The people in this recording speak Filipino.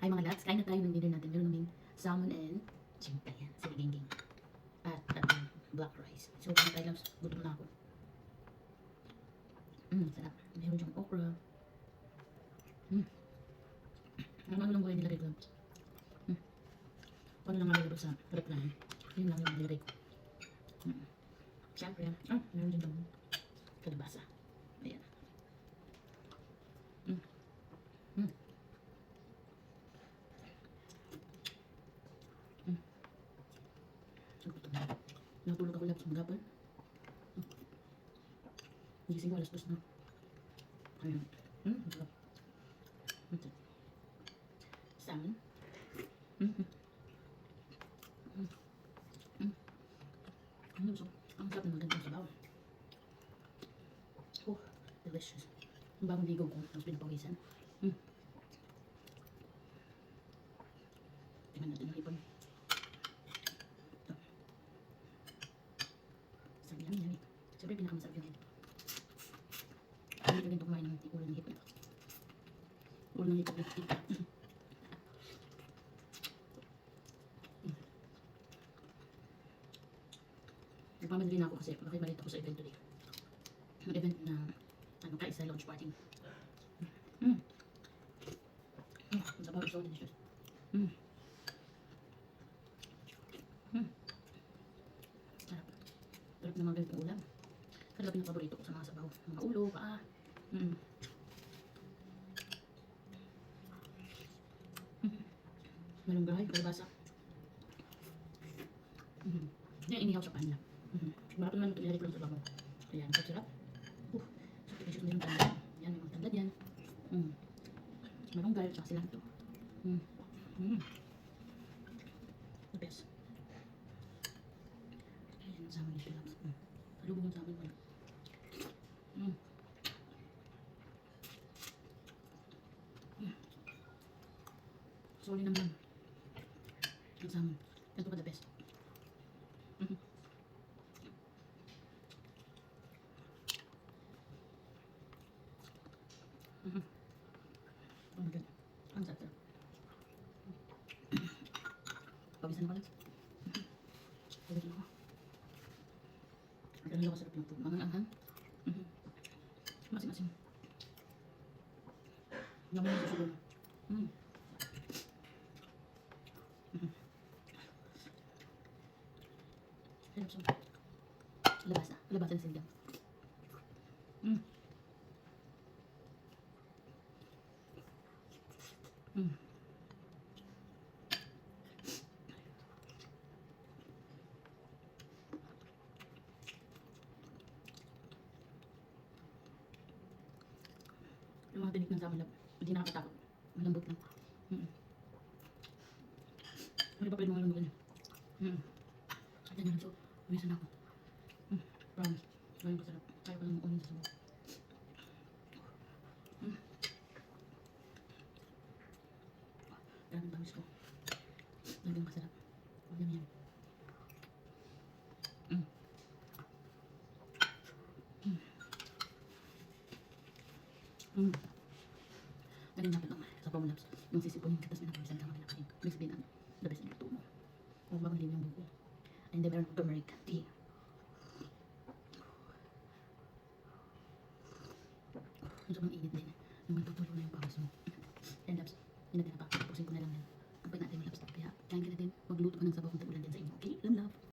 Ay mga lads, kain na tayo ng dinner natin. Meron naming salmon and chimpa yan. Siliging-ging. At black rice. So, kain tayo lang. Gutom na ako. Sarap. Meron diyang okra. Ano lang ko yung nilagay ko. Ano lang nilagay ko sa rep namin. Yun lang yung nilagay ko. Siyempre, meron din itong kalabasa. Ayan. Gutom na. Natulog ako lang sa magapal. Gising ko alas 2 na. Ayan. Sarap. Salmon. So, ang sarap ng magandang sabaw. Oh, delicious. Ang bagong ligaw ko, tapos pinapawisan. Tingnan natin ang hipon. Ito. Sarap yan. Siyempre, pinakamasarap yung hipon. Hindi ko rin kumain ng ulo ng hipon. Ulo ng hipon. Nagmamadali na ako kasi makibalita ako sa event today. Yung event na kaisa launch party. Ang sabaw is so delicious. Sarap. Sarap na mga ganitong ulam. Sarap yung paborito ko sa mga sabaw. Mga ulo, paa. Malunggay, kalabasa. Yan, inihaw sa pan lang. Marap naman ito nilagay ko lang sa babaw. Ayan, sarap. So delicious na yung tandad. Yan, may mga tandad yan. Malunggay, tsaka silang ito. The best. Ayan, ang salmon dito lang. Palubog yung salmon mo. Sorry naman. Ang salmon. Ito pa the best. Oh my God. Ang sarap. Pawisan ako lang. Pawisan ako. Ang ganun ako sarap yung food. Mga anghang. Masim-masim. Naman yung susulo na. Sarap siya. Labasa. Labasa ng sinigang. Yung mga tinik ng salmon lab, hindi nakakatakot. Malambot lang. Ano pa pwede mga lambutan niya? At yan yun. So, umisan ako. Promise. Gawin ko sarap. Kaya ko lang unin sa sabaw. Daming bamis ko. Daming masarap. Yum yum. Galing natin ang sabaw mo labs. Yung sisipon yung katas na napawisan kang kinakain. Ibig sabihin, the best na luto mo. Huwag bagong liw yung buko. And then meron ng turmeric tea. Yung sobrang init din. Yung magtutulo na yung pawis mo. And labs, yun na din na pa. Tapusin ko na lang yan. Ang pag natin yung labs. Kaya, kain ka na din. Magluto ka ng sabaw kung tagulan din sa inyo. Okay? Love.